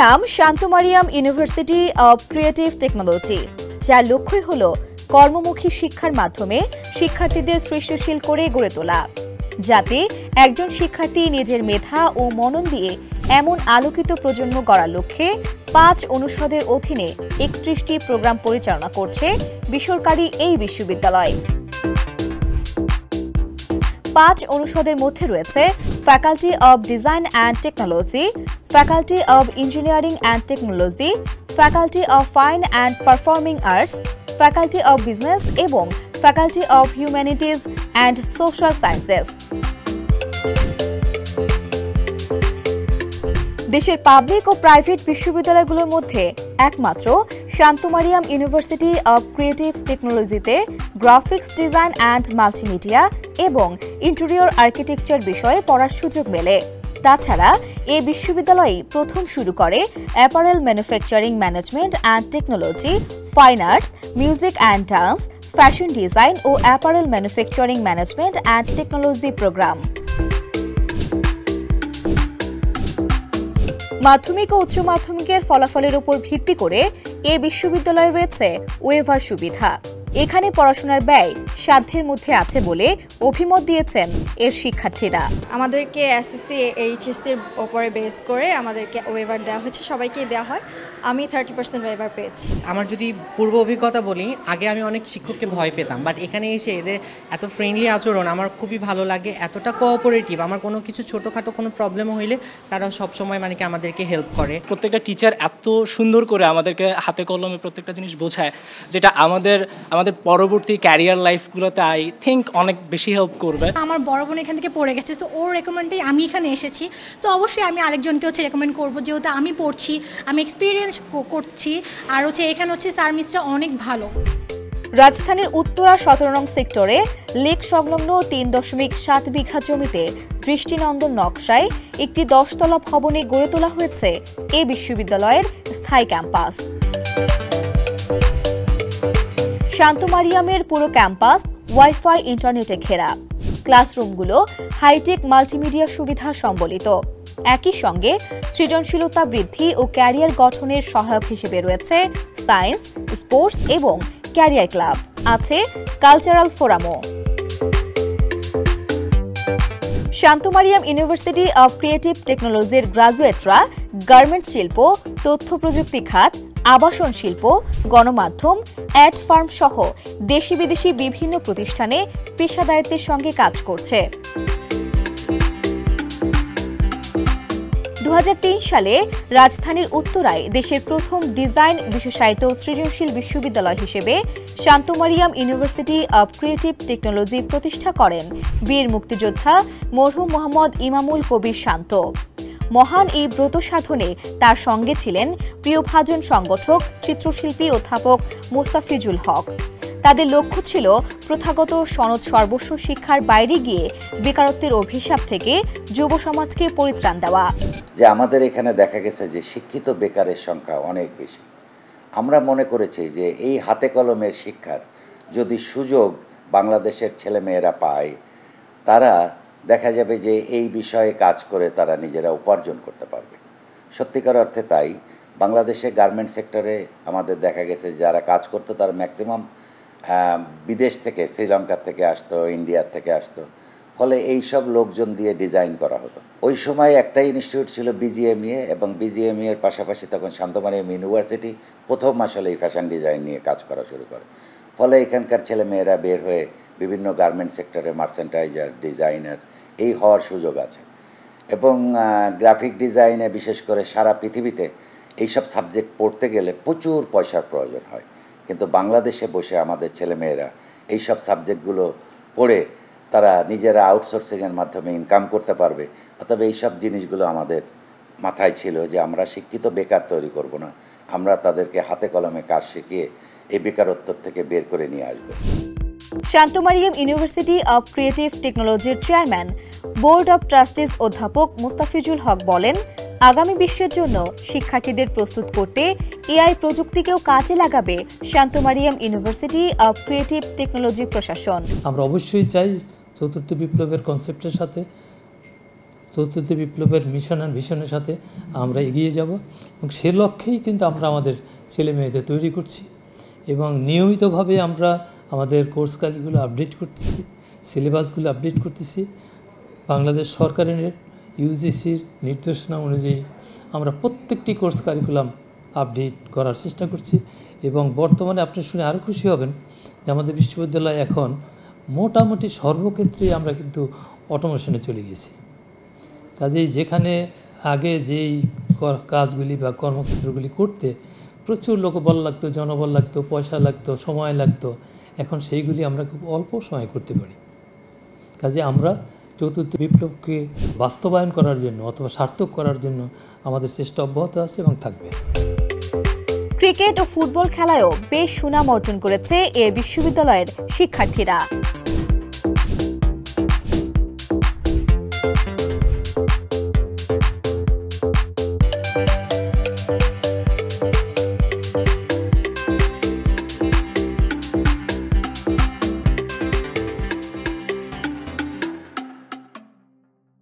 নাম Shanto Mariam University of Creative Technology, যার লক্ষ্যই হল কর্মমুখী শিক্ষার মাধ্যমে শিক্ষার্থীদের সৃষ্টিশীল করে গড়ে তোলা, যাতে একজন শিক্ষার্থী নিজের মেধা ও মনন দিয়ে এমন আলোকিত প্রজন্ম গড়ার লক্ষ্যে 5 অনুষদের অধীনে 31টি প্রোগ্রাম পরিচালনা করছে বেসরকারি এই বিশ্ববিদ্যালয়। 5 অনুষদের মধ্যে রয়েছে faculty of design and technology, faculty of engineering and technology, faculty of fine and performing arts, faculty of business এবং faculty of humanities and social sciences. দেশের পাবলিক ও প্রাইভেট বিশ্ববিদ্যালয়গুলোর মধ্যে একমাত্র Shanto Mariam University of Creative টেকনোলজিতে গ্রাফিক্স ডিজাইন অ্যান্ড মাল্টিমিডিয়া এবং interior architecture বিষয়ে পড়ার সুযোগ মেলে। তাছাড়া এই বিশ্ববিদ্যালয়ে প্রথম শুরু করে apparel manufacturing management and technology, fine arts, music and dance, fashion design ও apparel manufacturing management and technology programme. মাধ্যমিক ও উচ্চ মাধ্যমিকের ফলাফলের উপর ভিত্তি করে এই বিশ্ববিদ্যালয়ে রয়েছে ওয়েভার সুবিধা। এখানে পড়াশোনার ব্যয় সাধ্যের মধ্যে আছে বলে অভিমত দিয়েছেন এর শিক্ষার্থীরা। আমাদেরকে এসএসসি এইচএসসির উপরে বেস করে আমাদেরকে ওয়েভার দেওয়া হয়েছে, সবাইকেই দেওয়া হয়। আমি 30% ওয়েভার পেয়েছি। আমার যদি পূর্ব অভিজ্ঞতা বলি, আগে আমি অনেক শিক্ষককে ভয় পেতাম, বাট এখানে এসে এদের এত ফ্রেন্ডলি আচরণ আমার খুবই ভালো লাগে, এতটা কোঅপারেটিভ। আমার কোনো কিছু ছোটোখাটো কোনো প্রবলেম হইলে তারা সবসময় মানে কি আমাদেরকে হেল্প করে। প্রত্যেকটা টিচার এত সুন্দর করে আমাদেরকে হাতে কলমে প্রত্যেকটা জিনিস বোঝায়, যেটা আমাদের পরবর্তী ক্যারিয়ার লাইফগুলোতে আই থিঙ্ক অনেক বেশি হেল্প করবে। আমার বড় বোন এখান থেকে পড়ে গেছে, তো ওর রেকমেন্ডেই আমি এখানে এসেছি। তো অবশ্যই আমি আরেকজনকে রেকমেন্ড করবো, যেহেতু আমি পড়ছি, আমি এক্সপিরিয়েন্স করছি, আর এখানে স্যার মিসটা অনেক ভালো। রাজধানীর উত্তরা 17 নং সেক্টরে লেক সংলগ্ন 3.7 বিঘা জমিতে দৃষ্টিনন্দন নকশায় একটি 10 তলা ভবনে গড়ে তোলা হয়েছে এই বিশ্ববিদ্যালয়ের স্থায়ী ক্যাম্পাস। শান্ত মারিয়ামের পুরো ক্যাম্পাস ওয়াইফাই ইন্টারনেটে ঘেরা, ক্লাসরুমগুলো হাইটেক মাল্টিমিডিয়া সুবিধা সম্বলিত। একই সঙ্গে সৃজনশীলতা বৃদ্ধি ও ক্যারিয়ার গঠনের সহায়ক হিসেবে রয়েছে সায়েন্স, স্পোর্টস এবং ক্যারিয়ার ক্লাব, আছে কালচারাল ফোরামও। Shanto Mariam University of Creative টেকনোলজির গ্রাজুয়েটরা গার্মেন্টস শিল্প, তথ্য প্রযুক্তি খাত, আবাসন শিল্প, গণমাধ্যম, অ্যাড ফার্ম সহ দেশি বিদেশি বিভিন্ন প্রতিষ্ঠানে পেশাদারিত্বের সঙ্গে কাজ করছে। 2003 সালে রাজধানীর উত্তরায় দেশের প্রথম ডিজাইন বিশেষায়িত সৃজনশীল বিশ্ববিদ্যালয় হিসেবে Shanto Mariam University of Creative Technology প্রতিষ্ঠা করেন বীর মুক্তিযোদ্ধা মরহুম মোহাম্মদ ইমামুল কবির শান্ত। মহান এই ব্রত সাধনে তার সঙ্গে ছিলেন প্রিয়ভাজন সংগঠক, চিত্রশিল্পী অধ্যাপক মোস্তাফিজুল হক। তাদের লক্ষ্য ছিল প্রথাগত সনদ সর্বস্ব শিক্ষার বাইরে গিয়ে বেকারত্বের অভিশাপ থেকে যুব সমাজকে পরিত্রাণ দেওয়া। যে আমাদের এখানে দেখা গেছে যে শিক্ষিত বেকারের সংখ্যা অনেক বেশি। আমরা মনে করেছি যে এই হাতে কলমের শিক্ষার যদি সুযোগ বাংলাদেশের ছেলেমেয়েরা পায়, তারা দেখা যাবে যে এই বিষয়ে কাজ করে তারা নিজেরা উপার্জন করতে পারবে। সত্যিকার অর্থে তাই বাংলাদেশে গার্মেন্ট সেক্টরে আমাদের দেখা গেছে যারা কাজ করতো তার ম্যাক্সিমাম বিদেশ থেকে, শ্রীলঙ্কা থেকে আসতো, ইন্ডিয়ার থেকে আসতো। ফলে এই সব লোকজন দিয়ে ডিজাইন করা হতো। ওই সময় একটা ইনস্টিটিউট ছিল বিজিএমইএ, এবং বিজিএমইএর পাশাপাশি তখন শান্ত মারিয়াম ইউনিভার্সিটি প্রথম আসলে এই ফ্যাশন ডিজাইন নিয়ে কাজ করা শুরু করে। ফলে এখানকার ছেলেমেয়েরা বের হয়ে বিভিন্ন গার্মেন্ট সেক্টরে মার্চেন্টাইজার, ডিজাইনার এই হওয়ার সুযোগ আছে। এবং গ্রাফিক ডিজাইনে বিশেষ করে সারা পৃথিবীতে এইসব সাবজেক্ট পড়তে গেলে প্রচুর পয়সার প্রয়োজন হয়, কিন্তু বাংলাদেশে বসে আমাদের ছেলেমেয়েরা এইসব সাবজেক্টগুলো পড়ে তারা নিজেরা আউটসোর্সিংয়ের মাধ্যমে ইনকাম করতে পারবে। অতএব এইসব জিনিসগুলো আমাদের মাথায় ছিল যে আমরা শিক্ষিত বেকার তৈরি করব না, আমরা তাদেরকে হাতে কলমে কাজ শিখিয়ে এই বেকারত্ব থেকে বের করে নিয়ে আসব। শান্ত মারিয়াম ইউনিভার্সিটি অব ক্রিয়েটিভ টেকনোলজির চেয়ারম্যান, বোর্ড অব ট্রাস্টিজ অধ্যাপক মোস্তাফিজুল হক বলেন, আগামী বিশ্বের জন্য শিক্ষার্থীদের প্রস্তুত করতে এআই প্রযুক্তিকেও কাজে লাগাবে Shanto Mariam University of Creative Technology প্রশাসন। আমরা অবশ্যই চাই চতুর্থ বিপ্লবের কনসেপ্টের সাথে চতুর্থ বিপ্লবের মিশন অ্যান্ড ভিশনের সাথে আমরা এগিয়ে যাব এবং সে লক্ষ্যেই কিন্তু আমরা আমাদের ছেলে মেয়েদের তৈরি করছি এবং নিয়মিতভাবে আমরা আমাদের কোর্স কাজগুলো আপডেট করতেছি, সিলেবাসগুলো আপডেট করতেছি। বাংলাদেশ সরকারের ইউজিসির নির্দেশনা অনুযায়ী আমরা প্রত্যেকটি কোর্স কারিকুলাম আপডেট করার চেষ্টা করছি এবং বর্তমানে আপনি শুনে আরও খুশি হবেন যে আমাদের বিশ্ববিদ্যালয় এখন মোটামুটি সর্বক্ষেত্রেই আমরা কিন্তু অটোমেশনে চলে গেছি। কাজেই যেখানে আগে যেই কাজগুলি বা কর্মক্ষেত্রগুলি করতে প্রচুর লোকবল লাগতো, জনবল লাগতো, পয়সা লাগতো, সময় লাগতো, এখন সেইগুলি আমরা খুব অল্প সময়ে করতে পারি। কাজে আমরা চতুর্থ বিপ্লবকে বাস্তবায়ন করার জন্য অথবা সার্থক করার জন্য আমাদের চেষ্টা অব্যাহত আছে এবং থাকবে। ক্রিকেট ও ফুটবল খেলায়ও বেশ সুনাম অর্জন করেছে এ বিশ্ববিদ্যালয়ের শিক্ষার্থীরা।